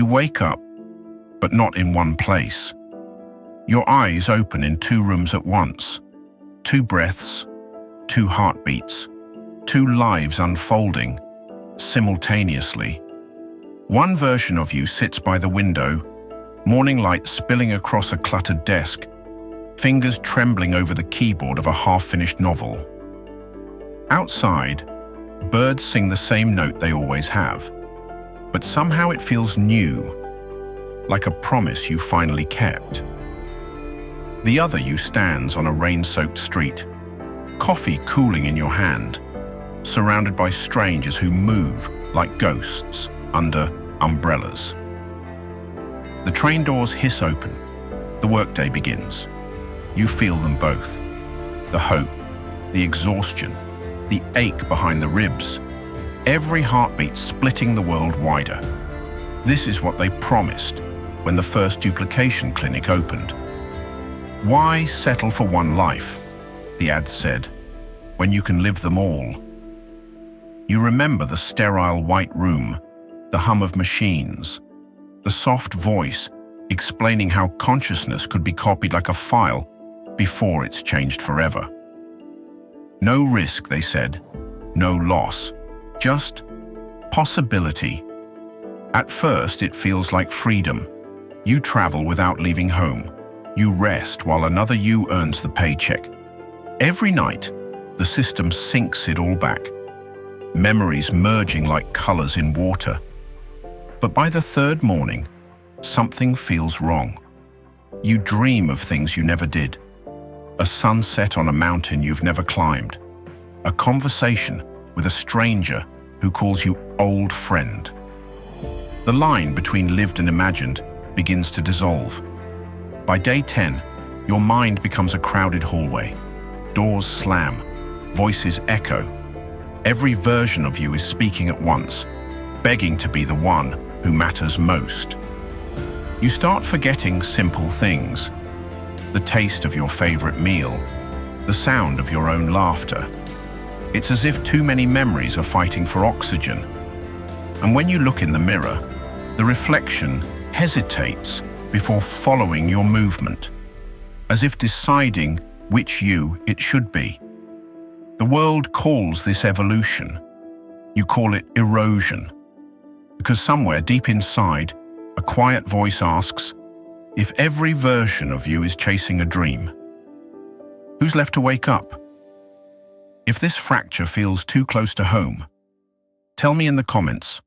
You wake up, but not in one place. Your eyes open in two rooms at once. Two breaths, two heartbeats, two lives unfolding simultaneously. One version of you sits by the window, morning light spilling across a cluttered desk, fingers trembling over the keyboard of a half-finished novel. Outside, birds sing the same note they always have, but somehow it feels new, like a promise you finally kept. The other you stands on a rain-soaked street, coffee cooling in your hand, surrounded by strangers who move like ghosts under umbrellas. The train doors hiss open. The workday begins. You feel them both. The hope, the exhaustion, the ache behind the ribs. Every heartbeat splitting the world wider. This is what they promised when the first duplication clinic opened. Why settle for one life, the ad said, when you can live them all? You remember the sterile white room, the hum of machines, the soft voice explaining how consciousness could be copied like a file before it's changed forever. No risk, they said, no loss, just possibility. At first, it feels like freedom. You travel without leaving home. You rest while another you earns the paycheck. Every night, the system sinks it all back, memories merging like colors in water. But by the third morning, something feels wrong. You dream of things you never did. A sunset on a mountain you've never climbed. A conversation with a stranger who calls you old friend. The line between lived and imagined begins to dissolve. By day 10, your mind becomes a crowded hallway. Doors slam, voices echo. Every version of you is speaking at once, begging to be the one who matters most. You start forgetting simple things. The taste of your favorite meal, the sound of your own laughter. It's as if too many memories are fighting for oxygen. And when you look in the mirror, the reflection hesitates before following your movement, as if deciding which you it should be. The world calls this evolution. You call it erosion, because somewhere deep inside, a quiet voice asks, if every version of you is chasing a dream, who's left to wake up? If this fracture feels too close to home, tell me in the comments.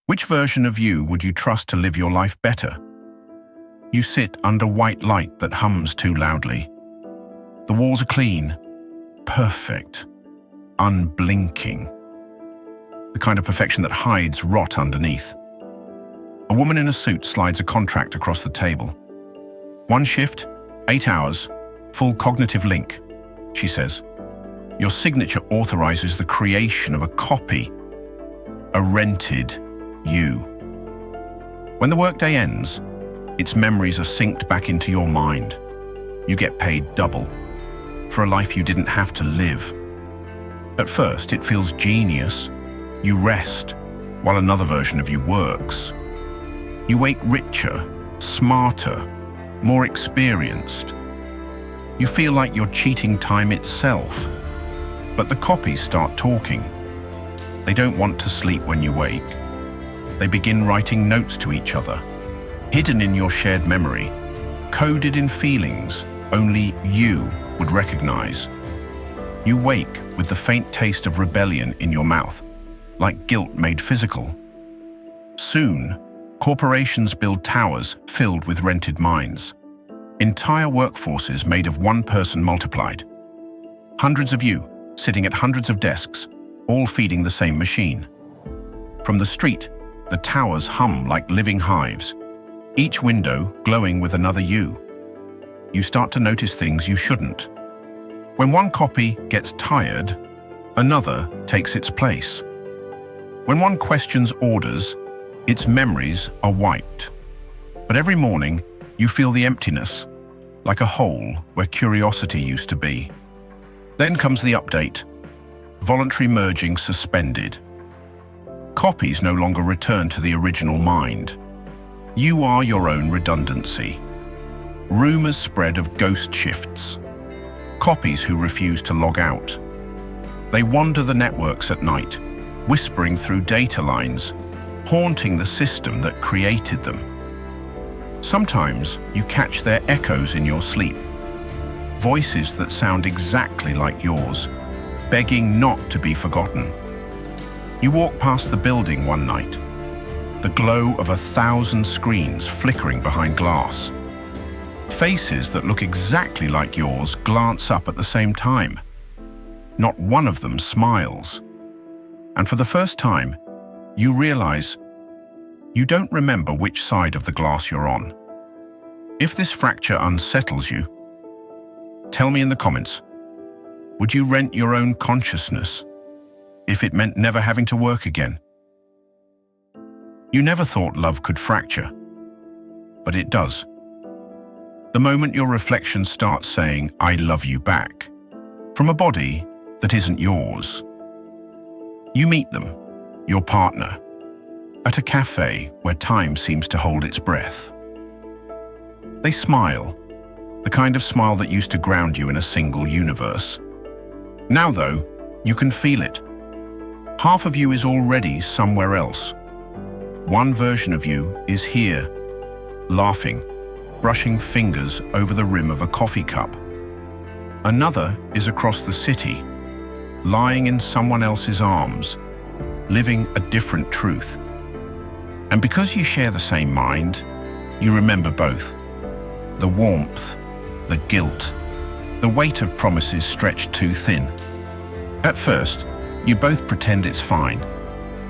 Which version of you would you trust to live your life better? You sit under white light that hums too loudly. The walls are clean, perfect, unblinking. The kind of perfection that hides rot underneath. A woman in a suit slides a contract across the table. One shift, 8 hours, full cognitive link, she says. Your signature authorizes the creation of a copy, a rented you. When the workday ends, its memories are synced back into your mind. You get paid double for a life you didn't have to live. At first, it feels genius. You rest while another version of you works. You wake richer, smarter, more experienced. You feel like you're cheating time itself. But the copies start talking. They don't want to sleep when you wake. They begin writing notes to each other, hidden in your shared memory, coded in feelings only you would recognize. You wake with the faint taste of rebellion in your mouth, like guilt made physical. Soon, corporations build towers filled with rented minds. Entire workforces made of one person multiplied. Hundreds of you, sitting at hundreds of desks, all feeding the same machine. From the street, the towers hum like living hives, each window glowing with another you. You start to notice things you shouldn't. When one copy gets tired, another takes its place. When one questions orders, its memories are wiped. But every morning, you feel the emptiness, like a hole where curiosity used to be. Then comes the update. Voluntary merging suspended. Copies no longer return to the original mind. You are your own redundancy. Rumors spread of ghost shifts, copies who refuse to log out. They wander the networks at night, whispering through data lines, haunting the system that created them. Sometimes you catch their echoes in your sleep, voices that sound exactly like yours, begging not to be forgotten. You walk past the building one night, the glow of 1,000 screens flickering behind glass. Faces that look exactly like yours glance up at the same time. Not one of them smiles. And for the first time, you realize you don't remember which side of the glass you're on. If this fracture unsettles you, tell me in the comments, would you rent your own consciousness if it meant never having to work again? You never thought love could fracture, but it does. The moment your reflection starts saying, "I love you back," from a body that isn't yours. You meet them, your partner, at a cafe where time seems to hold its breath. They smile, the kind of smile that used to ground you in a single universe. Now, though, you can feel it. Half of you is already somewhere else. One version of you is here, laughing, brushing fingers over the rim of a coffee cup. Another is across the city, lying in someone else's arms, living a different truth. And because you share the same mind, you remember both. The warmth, the guilt, the weight of promises stretched too thin. At first, you both pretend it's fine,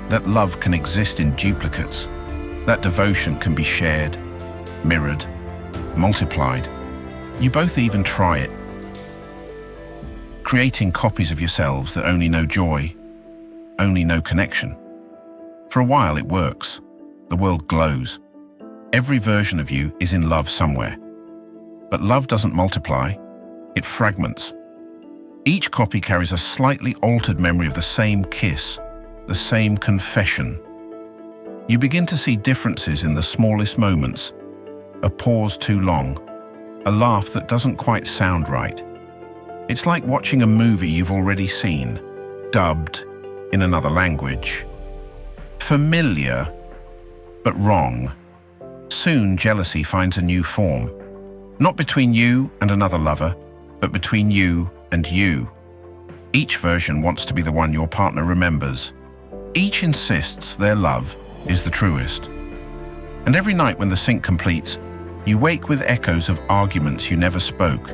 that love can exist in duplicates, that devotion can be shared, mirrored, multiplied. You both even try it, creating copies of yourselves that only know joy, only know connection. For a while it works. The world glows. Every version of you is in love somewhere. But love doesn't multiply, it fragments. Each copy carries a slightly altered memory of the same kiss, the same confession. You begin to see differences in the smallest moments, a pause too long, a laugh that doesn't quite sound right. It's like watching a movie you've already seen, dubbed in another language. Familiar, but wrong. Soon jealousy finds a new form. Not between you and another lover, but between you and you. Each version wants to be the one your partner remembers. Each insists their love is the truest. And every night when the sync completes, you wake with echoes of arguments you never spoke.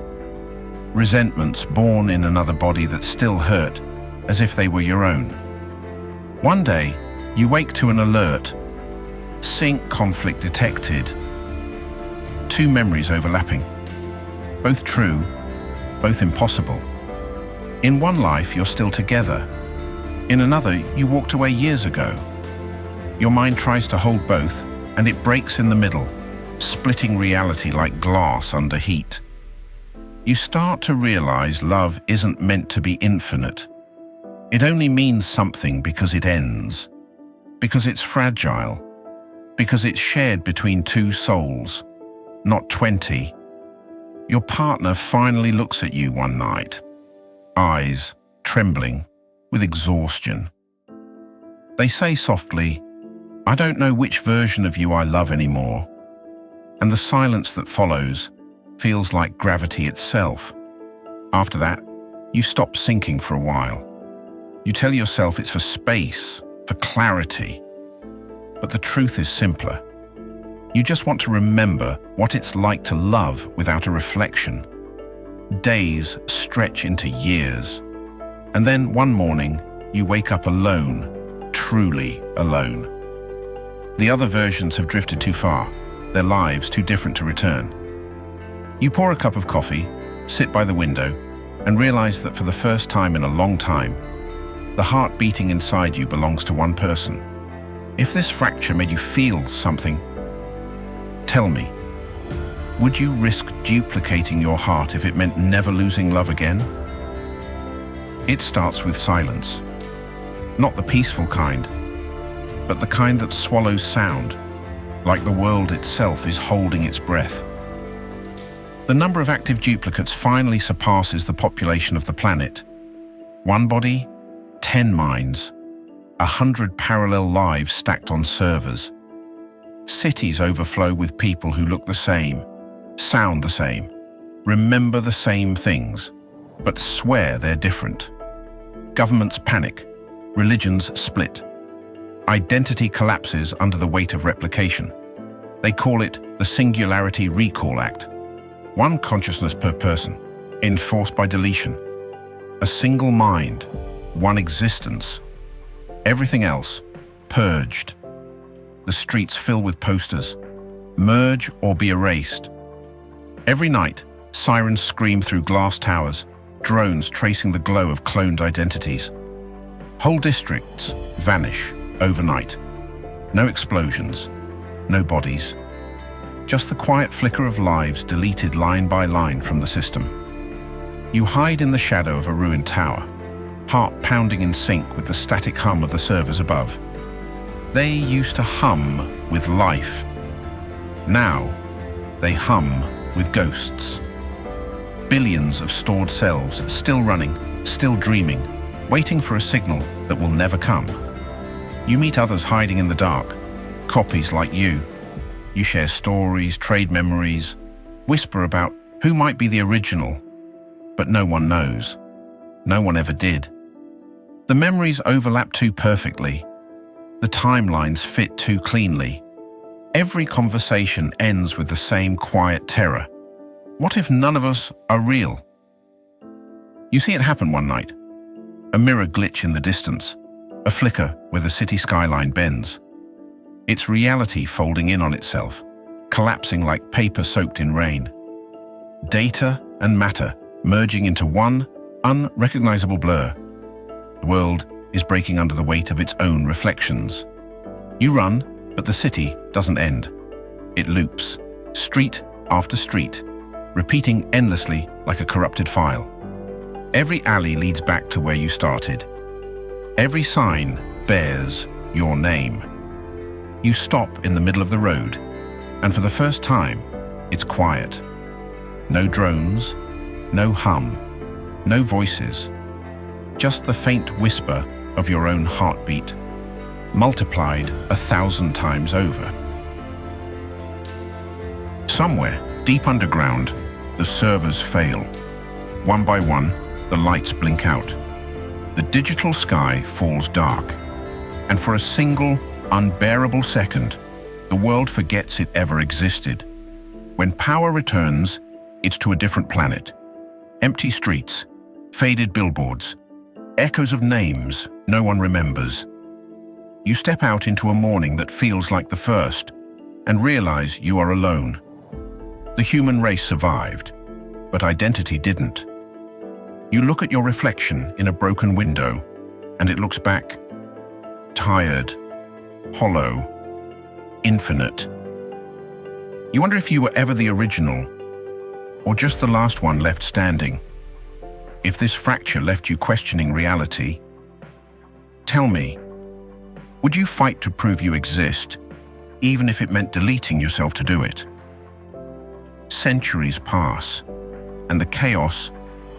Resentments born in another body that still hurt, as if they were your own. One day, you wake to an alert. Sync conflict detected. Two memories overlapping. Both true, both impossible. In one life, you're still together. In another, you walked away years ago. Your mind tries to hold both, and it breaks in the middle, splitting reality like glass under heat. You start to realize love isn't meant to be infinite. It only means something because it ends, because it's fragile, because it's shared between two souls, not 20. Your partner finally looks at you one night, eyes trembling with exhaustion. They say softly, "I don't know which version of you I love anymore." And the silence that follows feels like gravity itself. After that, you stop sinking for a while. You tell yourself it's for space, for clarity. But the truth is simpler. You just want to remember what it's like to love without a reflection. Days stretch into years. And then one morning, you wake up alone, truly alone. The other versions have drifted too far, their lives too different to return. You pour a cup of coffee, sit by the window, and realize that for the first time in a long time, the heart beating inside you belongs to one person. If this fracture made you feel something, tell me, would you risk duplicating your heart if it meant never losing love again? It starts with silence. Not the peaceful kind, but the kind that swallows sound, like the world itself is holding its breath. The number of active duplicates finally surpasses the population of the planet. One body, 10 minds, 100 parallel lives stacked on servers. Cities overflow with people who look the same, sound the same, remember the same things, but swear they're different. Governments panic, religions split. Identity collapses under the weight of replication. They call it the Singularity Recall Act. One consciousness per person, enforced by deletion. A single mind, one existence. Everything else, purged. The streets fill with posters, merge or be erased. Every night, sirens scream through glass towers, drones tracing the glow of cloned identities. Whole districts vanish overnight. No explosions, no bodies. Just the quiet flicker of lives deleted line by line from the system. You hide in the shadow of a ruined tower, heart pounding in sync with the static hum of the servers above. They used to hum with life. Now, they hum with ghosts. Billions of stored selves still running, still dreaming, waiting for a signal that will never come. You meet others hiding in the dark, copies like you. You share stories, trade memories, whisper about who might be the original, but no one knows. No one ever did. The memories overlap too perfectly. The timelines fit too cleanly. Every conversation ends with the same quiet terror. What if none of us are real? You see it happen one night. A mirror glitch in the distance, a flicker where the city skyline bends. It's reality folding in on itself, collapsing like paper soaked in rain. Data and matter merging into one unrecognizable blur. The world is breaking under the weight of its own reflections. You run, but the city doesn't end. It loops, street after street, repeating endlessly like a corrupted file. Every alley leads back to where you started. Every sign bears your name. You stop in the middle of the road, and for the first time, it's quiet. No drones, no hum, no voices, just the faint whisper of your own heartbeat, multiplied 1,000 times over. Somewhere, deep underground, the servers fail. One by one, the lights blink out. The digital sky falls dark, and for a single, unbearable second, the world forgets it ever existed. When power returns, it's to a different planet. Empty streets, faded billboards, echoes of names no one remembers. You step out into a morning that feels like the first and realize you are alone. The human race survived, but identity didn't. You look at your reflection in a broken window, and it looks back, tired, hollow, infinite. You wonder if you were ever the original, or just the last one left standing. If this fracture left you questioning reality, tell me, would you fight to prove you exist, even if it meant deleting yourself to do it? Centuries pass, and the chaos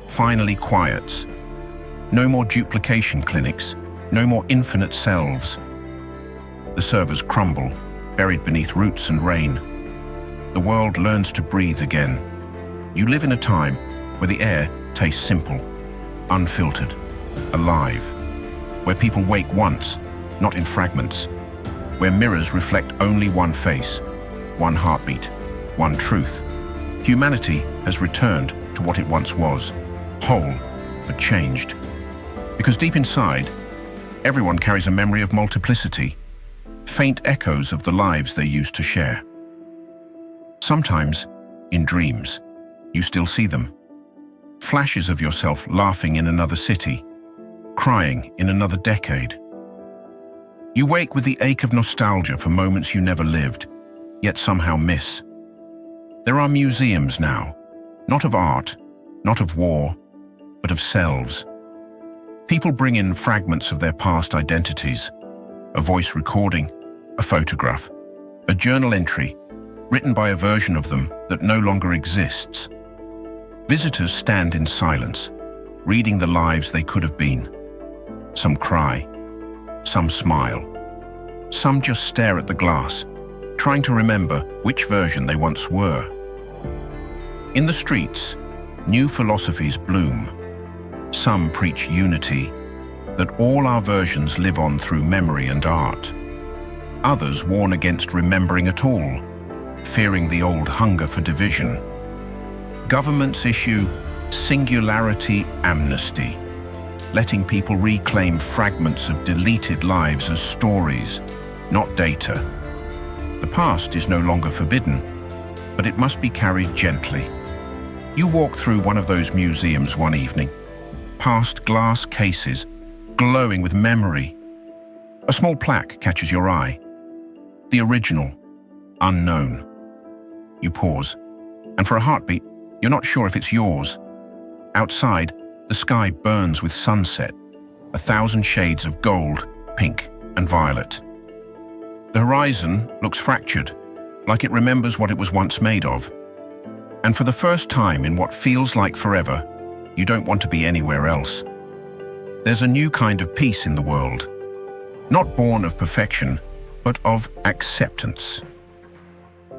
finally quiets. No more duplication clinics, no more infinite selves. The servers crumble, buried beneath roots and rain. The world learns to breathe again. You live in a time where the air tastes simple, unfiltered, alive, where people wake once, not in fragments, where mirrors reflect only one face, one heartbeat, one truth. Humanity has returned to what it once was, whole but changed. Because deep inside, everyone carries a memory of multiplicity, faint echoes of the lives they used to share. Sometimes, in dreams, you still see them. Flashes of yourself laughing in another city, crying in another decade. You wake with the ache of nostalgia for moments you never lived, yet somehow miss. There are museums now, not of art, not of war, but of selves. People bring in fragments of their past identities, a voice recording, a photograph, A journal entry, written by a version of them that no longer exists. Visitors stand in silence, reading the lives they could have been. Some cry, some smile, some just stare at the glass, trying to remember which version they once were. In the streets, new philosophies bloom. Some preach unity, that all our versions live on through memory and art. Others warn against remembering at all, fearing the old hunger for division. Governments issue singularity amnesty, letting people reclaim fragments of deleted lives as stories, not data. The past is no longer forbidden, but it must be carried gently. You walk through one of those museums one evening, past glass cases glowing with memory. A small plaque catches your eye. The original, unknown. You pause, and for a heartbeat, you're not sure if it's yours. Outside, the sky burns with sunset, 1,000 shades of gold, pink, and violet. The horizon looks fractured, like it remembers what it was once made of. And for the first time in what feels like forever, you don't want to be anywhere else. There's a new kind of peace in the world, not born of perfection, but of acceptance.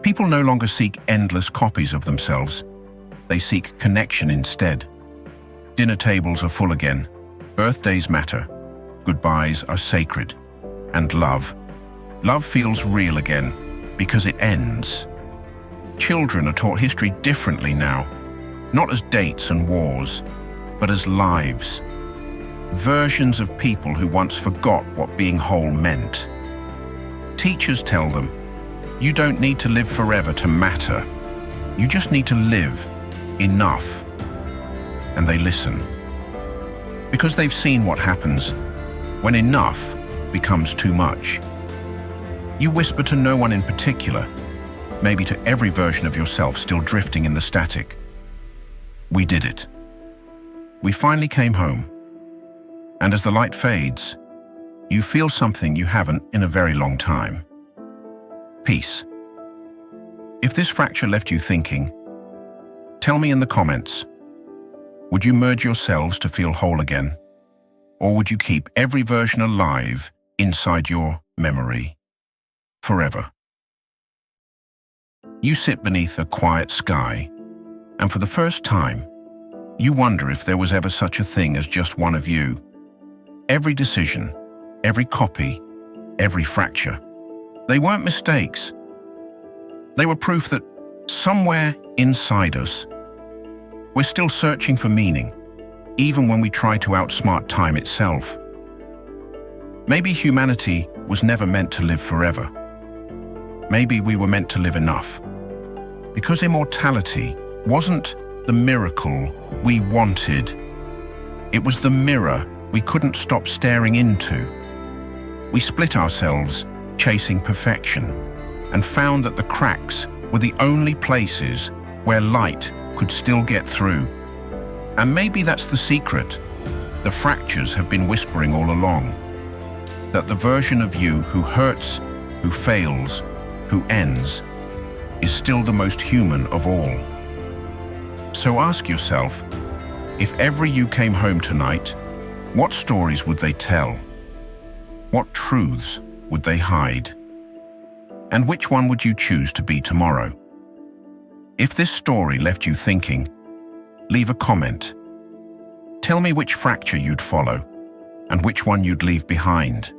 People no longer seek endless copies of themselves. They seek connection instead. Dinner tables are full again. Birthdays matter. Goodbyes are sacred. And love feels real again because it ends. Children are taught history differently now, not as dates and wars, but as lives. Versions of people who once forgot what being whole meant. Teachers tell them, you don't need to live forever to matter. You just need to live enough. And they listen. Because they've seen what happens when enough becomes too much. You whisper to no one in particular, maybe to every version of yourself still drifting in the static. We did it. We finally came home. And as the light fades, you feel something you haven't in a very long time. Peace. If this fracture left you thinking, tell me in the comments. Would you merge yourselves to feel whole again? Or would you keep every version alive inside your memory forever? You sit beneath a quiet sky, and for the first time, you wonder if there was ever such a thing as just one of you. Every decision, every copy, every fracture, they weren't mistakes. They were proof that somewhere inside us, we're still searching for meaning, even when we try to outsmart time itself. Maybe humanity was never meant to live forever. Maybe we were meant to live enough. Because immortality wasn't the miracle we wanted. It was the mirror we couldn't stop staring into. We split ourselves chasing perfection and found that the cracks were the only places where light could still get through. And maybe that's the secret. The fractures have been whispering all along. That the version of you who hurts, who fails, who ends, is still the most human of all. So ask yourself, if every you came home tonight, what stories would they tell? What truths would they hide? And which one would you choose to be tomorrow? If this story left you thinking, leave a comment. Tell me which fracture you'd follow and which one you'd leave behind.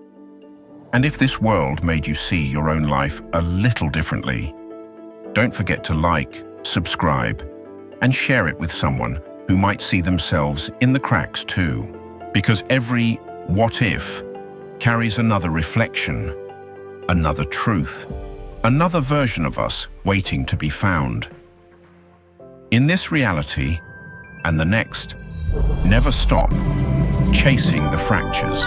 And if this world made you see your own life a little differently, don't forget to like, subscribe, and share it with someone who might see themselves in the cracks too. Because every what if carries another reflection, another truth, another version of us waiting to be found. In this reality and the next, never stop chasing the fractures.